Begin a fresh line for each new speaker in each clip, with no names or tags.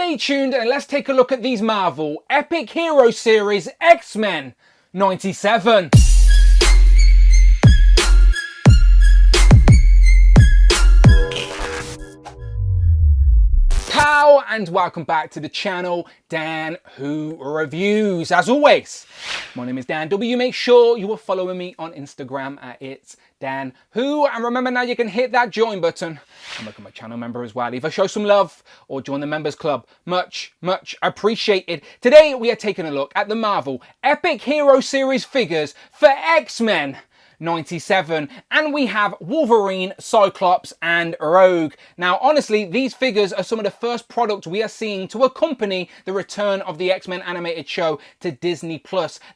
Stay tuned and let's take a look at these Marvel Epic Hero Series X-Men 97. Pow and welcome back to the channel, Dan Who Reviews. As always, my name is Dan W. Make sure you are following me on Instagram at It's Dan Who, and remember now you can hit that join button and become a channel member as well. Either show some love or join the members club. Much appreciated. Today we are taking a look at the Marvel Epic Hero Series figures for X-Men 97, and we have Wolverine, Cyclops and Rogue. Now honestly, these figures are some of the first products we are seeing to accompany the return of the X-Men animated show to Disney+.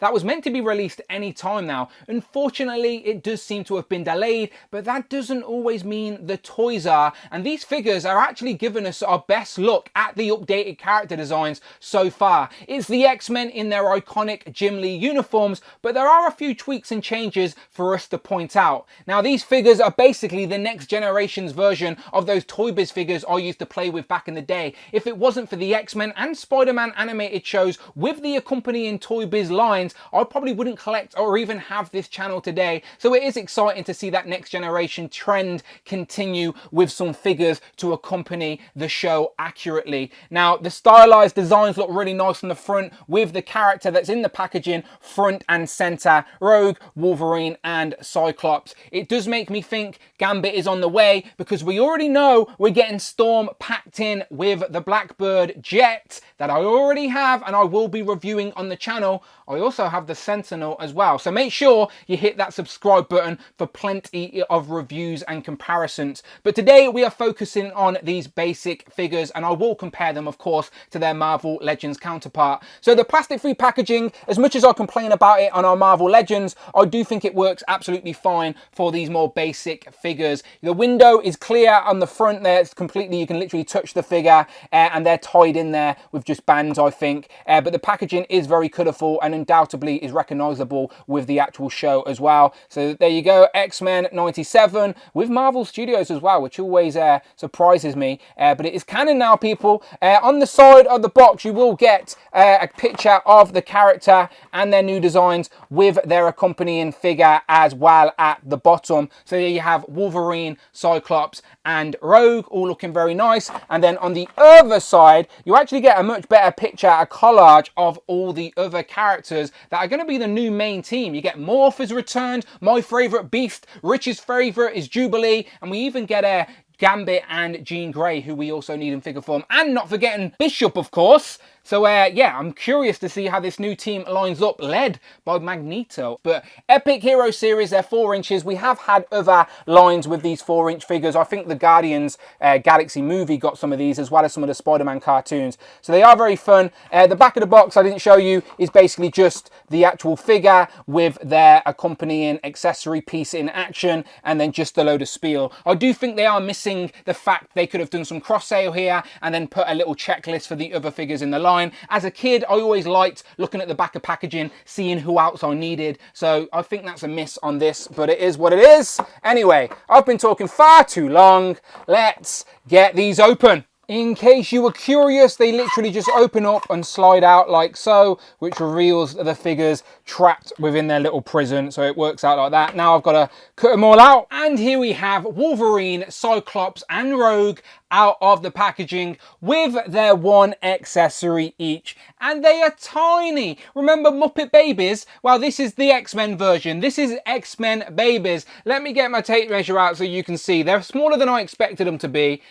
That was meant to be released any time now. Unfortunately, it does seem to have been delayed, but that doesn't always mean the toys are, and these figures are actually giving us our best look at the updated character designs so far. It's the X-Men in their iconic Jim Lee uniforms, but there are a few tweaks and changes for us to point out. Now these figures are basically the next generation's version of those Toy Biz figures I used to play with back in the day. If it wasn't for the X-Men and Spider-Man animated shows with the accompanying Toy Biz lines, I probably wouldn't collect or even have this channel today. So it is exciting to see that next generation trend continue with some figures to accompany the show accurately. Now the stylized designs look really nice on the front with the character that's in the packaging front and center, Rogue, Wolverine and Cyclops. It does make me think Gambit is on the way, because we already know we're getting Storm packed in with the Blackbird jet that I already have and I will be reviewing on the channel. I also have the Sentinel as well, so make sure you hit that subscribe button for plenty of reviews and comparisons. But today we are focusing on these basic figures, and I will compare them of course to their Marvel Legends counterpart. So the plastic free packaging, as much as I complain about it on our Marvel Legends, I do think it works absolutely fine for these more basic figures. The window is clear on the front there, it's completely, you can literally touch the figure, and they're tied in there with just bands I think, but the packaging is very colourful and undoubtedly is recognisable with the actual show as well. So there you go, X-Men 97 with Marvel Studios as well, which always surprises me, but it is canon now, people. On the side of the box you will get a picture of the character and their new designs with their accompanying figure as well at the bottom. So there you have Wolverine, Cyclops and Rogue all looking very nice, and then on the other side you actually get a much better picture, a collage of all the other characters that are going to be the new main team. You get Morph has returned, my favourite Beast, Rich's favourite is Jubilee, and we even get a Gambit and Jean Grey, who we also need in figure form, and not forgetting Bishop of course. So yeah, I'm curious to see how this new team lines up, led by Magneto. But Epic Hero Series, they're 4 inches. We have had other lines with these 4-inch figures. I think the Guardians Galaxy movie got some of these, as well as some of the Spider-Man cartoons. So they are very fun. The back of the box I didn't show you is basically just the actual figure with their accompanying accessory piece in action, and then just a load of spiel. I do think they are missing the fact they could have done some cross sale here and then put a little checklist for the other figures in the line. As a kid, I always liked looking at the back of packaging, seeing who else I needed. So I think that's a miss on this, but it is what it is. Anyway, I've been talking far too long. Let's get these open. In case you were curious, they literally just open up and slide out like so, which reveals the figures trapped within their little prison. So it works out like that. Now I've got to cut them all out. And here we have Wolverine, Cyclops and Rogue out of the packaging with their one accessory each, and they are tiny. Remember Muppet Babies? Well, this is the X-Men version. This is X-Men Babies. Let me get my tape measure out so you can see. They're smaller than I expected them to be.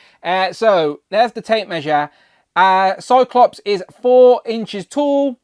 So there's the tape measure. Cyclops is 4 inches tall.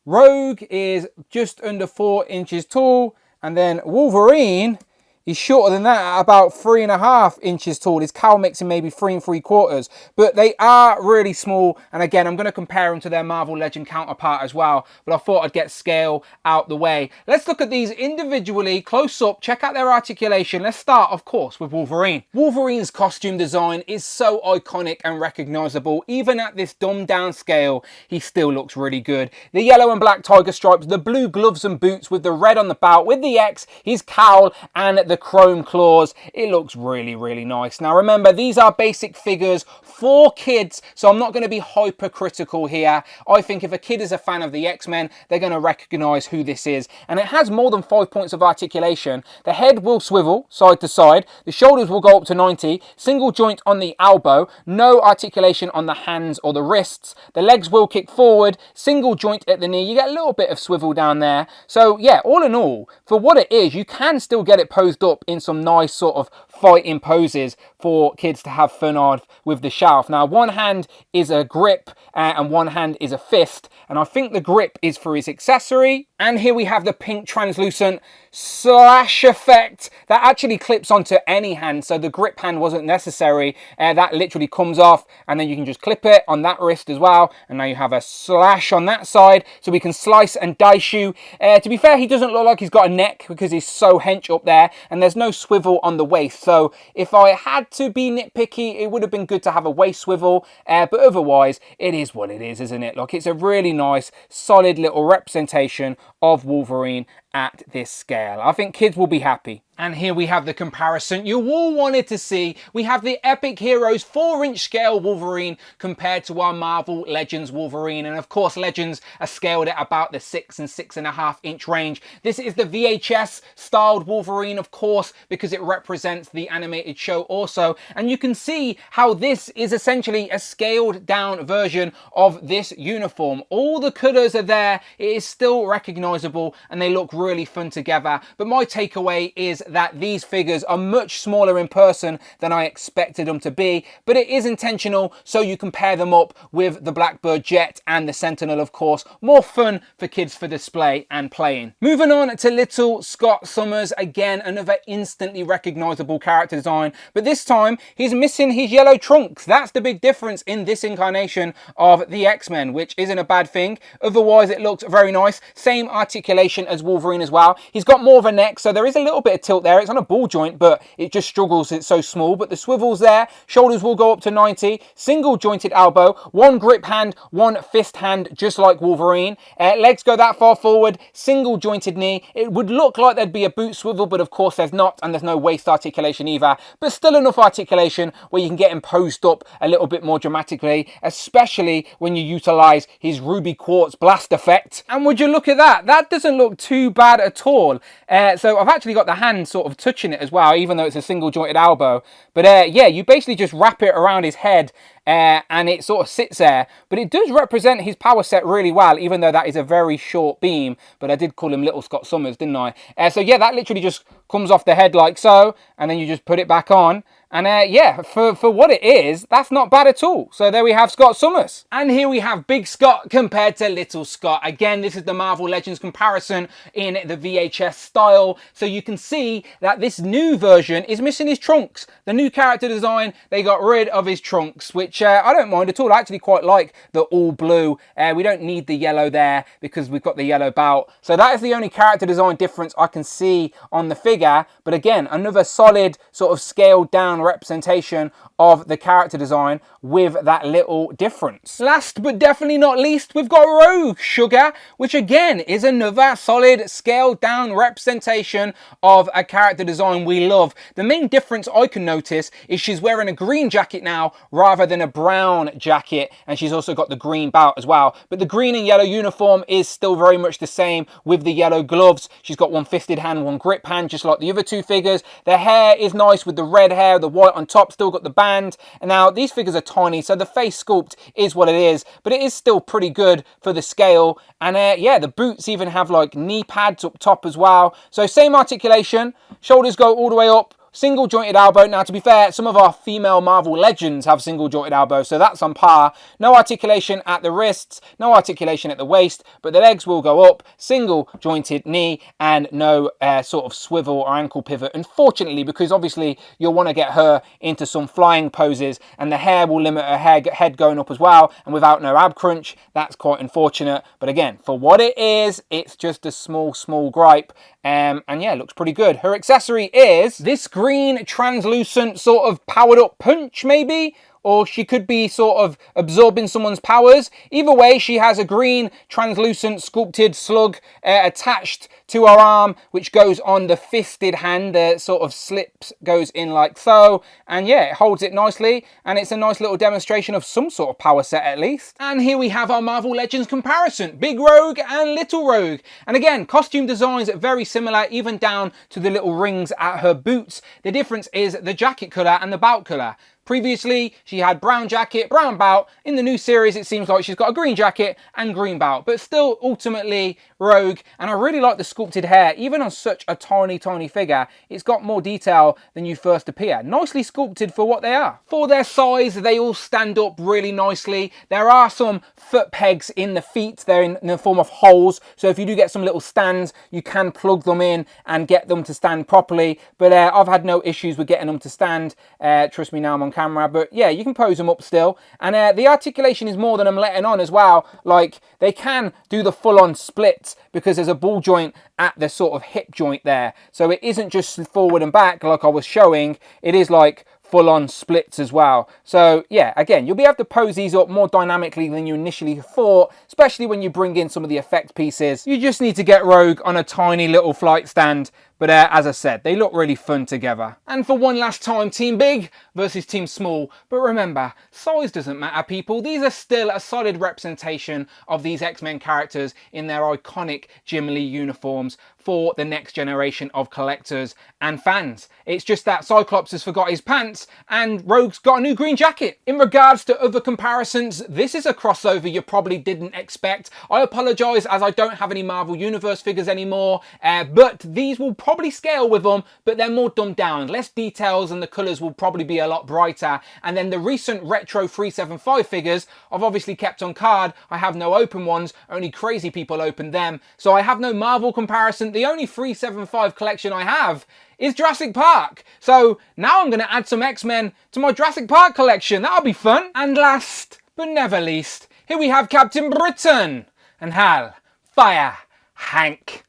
Rogue is just under 4 inches tall, and then Wolverine is shorter than that, at about 3.5 inches tall. His cowl makes him maybe 3 3/4. But they are really small. And again, I'm going to compare them to their Marvel Legend counterpart as well. But I thought I'd get scale out the way. Let's look at these individually, close up, check out their articulation. Let's start, of course, with Wolverine. Wolverine's costume design is so iconic and recognizable. Even at this dumbed down scale, he still looks really good. The yellow and black tiger stripes, the blue gloves and boots with the red on the belt, with the X, his cowl, and the chrome claws. It looks really, really nice. Now remember, these are basic figures for kids, so I'm not going to be hypercritical here. I think if a kid is a fan of the X-Men, they're going to recognise who this is. And it has more than 5 points of articulation. The head will swivel side to side. The shoulders will go up to 90. Single joint on the elbow. No articulation on the hands or the wrists. The legs will kick forward. Single joint at the knee. You get a little bit of swivel down there. So yeah, all in all, for what it is, you can still get it posed up in some nice sort of fighting poses for kids to have fun on with the shelf. Now, one hand is a grip and one hand is a fist, and I think the grip is for his accessory. And here we have the pink translucent slash effect that actually clips onto any hand, so the grip hand wasn't necessary. That literally comes off, and then you can just clip it on that wrist as well, and now you have a slash on that side, so we can slice and dice you. To be fair, he doesn't look like he's got a neck because he's so hench up there, and there's no swivel on the waist. So if I had to be nitpicky, it would have been good to have a waist swivel, but otherwise it is what it is, isn't it? Like, it's a really nice solid little representation of Wolverine at this scale. I think kids will be happy. And here we have the comparison you all wanted to see. We have the Epic Heroes 4-inch scale Wolverine compared to our Marvel Legends Wolverine. And of course, Legends are scaled at about the 6 and 6.5 inch range. This is the VHS styled Wolverine, of course, because it represents the animated show also. And you can see how this is essentially a scaled down version of this uniform. All the colours are there. It is still recognizable and they look really fun together. But my takeaway is that these figures are much smaller in person than I expected them to be, but it is intentional, so you can pair them up with the Blackbird Jet and the Sentinel, of course. More fun for kids for display and playing. Moving on to little Scott Summers, again another instantly recognizable character design, but this time he's missing his yellow trunks. That's the big difference in this incarnation of the X-Men, which isn't a bad thing. Otherwise it looks very nice. Same articulation as Wolverine as well. He's got more of a neck, so there is a little bit of tilt there. It's on a ball joint, but it just struggles, it's so small. But the swivel's there. Shoulders will go up to 90. Single jointed elbow. One grip hand, one fist hand, just like Wolverine. Legs go that far forward. Single jointed knee. It would look like there'd be a boot swivel, but of course there's not, and there's no waist articulation either. But still enough articulation where you can get him posed up a little bit more dramatically, especially when you utilize his ruby quartz blast effect. And would you look at that? That doesn't look too bad at all. So I've actually got the hand sort of touching it as well, even though it's a single jointed elbow. But yeah, you basically just wrap it around his head and it sort of sits there. But it does represent his power set really well, even though that is a very short beam. But I did call him Little Scott Summers, didn't I? So yeah, that literally just comes off the head like so, and then you just put it back on. And yeah, for what it is, that's not bad at all. So there we have Scott Summers. And here we have Big Scott compared to Little Scott. Again, this is the Marvel Legends comparison in the VHS style. So you can see that this new version is missing his trunks. The new character design, they got rid of his trunks, which I don't mind at all. I actually quite like the all blue. We don't need the yellow there because we've got the yellow belt. So that is the only character design difference I can see on the figure. But again, another solid sort of scaled down representation of the character design with that little difference. Last but definitely not least, we've got Rogue Sugar, which again is another solid scaled down representation of a character design we love. The main difference I can notice is she's wearing a green jacket now rather than a brown jacket, and she's also got the green belt as well. But the green and yellow uniform is still very much the same with the yellow gloves. She's got one fisted hand, one grip hand, just like the other two figures. The hair is nice with the red hair, the white on top, still got the band. And now these figures are tiny, so the face sculpt is what it is, but it is still pretty good for the scale. And yeah, the boots even have like knee pads up top as well. So same articulation, shoulders go all the way up, single jointed elbow. Now, to be fair, some of our female Marvel Legends have single jointed elbows, so that's on par. No articulation at the wrists, no articulation at the waist, but the legs will go up, single jointed knee, and no sort of swivel or ankle pivot, unfortunately, because obviously you'll want to get her into some flying poses, and the hair will limit her head going up as well, and without no ab crunch, that's quite unfortunate. But again, for what it is, it's just a small gripe. And yeah, it looks pretty good. Her accessory is this green translucent sort of powered up punch, maybe, or she could be sort of absorbing someone's powers. Either way, she has a green translucent sculpted slug attached to her arm, which goes on the fisted hand. The sort of slips, goes in like so, and yeah, it holds it nicely, and it's a nice little demonstration of some sort of power set at least. And here we have our Marvel Legends comparison, Big Rogue and Little Rogue. And again, costume designs are very similar, even down to the little rings at her boots. The difference is the jacket colour and the belt colour. Previously, she had brown jacket, brown belt. In the new series, it seems like she's got a green jacket and green belt, but still ultimately Rogue. And I really like the sculpted hair, even on such a tiny, tiny figure. It's got more detail than you first appear. Nicely sculpted for what they are. For their size, they all stand up really nicely. There are some foot pegs in the feet. They're in the form of holes. So if you do get some little stands, you can plug them in and get them to stand properly. But I've had no issues with getting them to stand. Trust me, now I'm on camera, but yeah, you can pose them up still. And the articulation is more than I'm letting on as well. Like, they can do the full-on splits because there's a ball joint at the sort of hip joint there. So it isn't just forward and back like I was showing. It is like full-on splits as well. So yeah, again, you'll be able to pose these up more dynamically than you initially thought, especially when you bring in some of the effect pieces. You just need to get Rogue on a tiny little flight stand. But as I said, they look really fun together. And for one last time, Team Big versus Team Small. But remember, size doesn't matter, people. These are still a solid representation of these X-Men characters in their iconic Jim Lee uniforms for the next generation of collectors and fans. It's just that Cyclops has forgot his pants and Rogue's got a new green jacket. In regards to other comparisons, this is a crossover you probably didn't expect. I apologise as I don't have any Marvel Universe figures anymore, but these will probably scale with them, but they're more dumbed down, less details, and the colours will probably be a lot brighter. And then the recent retro 375 figures I've obviously kept on card. I have no open ones, only crazy people open them, so I have no Marvel comparison. The only 375 collection I have is Jurassic Park. So now I'm going to add some X-Men to my Jurassic Park collection. That'll be fun. And last but never least, here we have Captain Britain and Hal Fire Hank.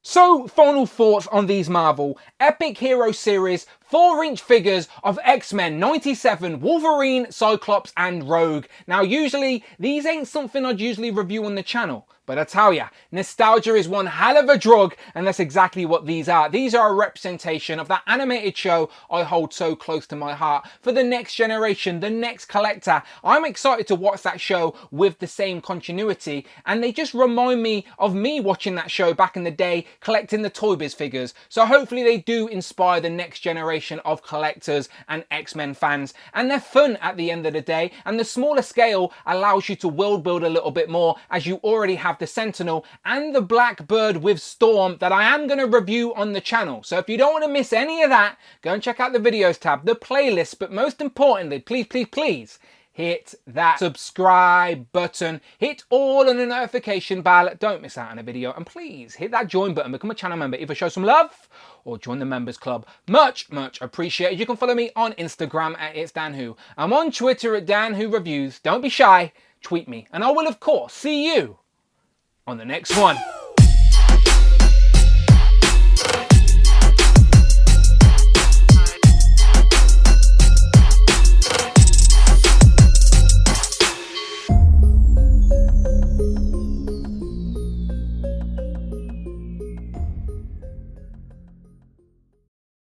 So, final thoughts on these Marvel Epic Hero Series 4-inch figures of X-Men 97, Wolverine, Cyclops and Rogue. Now usually, these ain't something I'd usually review on the channel. But I tell ya, nostalgia is one hell of a drug, and that's exactly what these are. These are a representation of that animated show I hold so close to my heart. For the next generation, the next collector, I'm excited to watch that show with the same continuity, and they just remind me of me watching that show back in the day, collecting the Toy Biz figures. So hopefully they do inspire the next generation of collectors and X-Men fans, and they're fun at the end of the day, and the smaller scale allows you to world build a little bit more, as you already have the Sentinel and the Blackbird with Storm that I am going to review on the channel. So if you don't want to miss any of that, go and check out the videos tab, the playlist, but most importantly, please hit that subscribe button, hit all on the notification bell, don't miss out on a video, and please hit that join button, become a channel member, either show some love or join the members club. Much appreciated. You can follow me on Instagram at It's Dan Who. I'm on Twitter at Dan Who Reviews. Don't be shy, tweet me, and I will of course see you on the next one.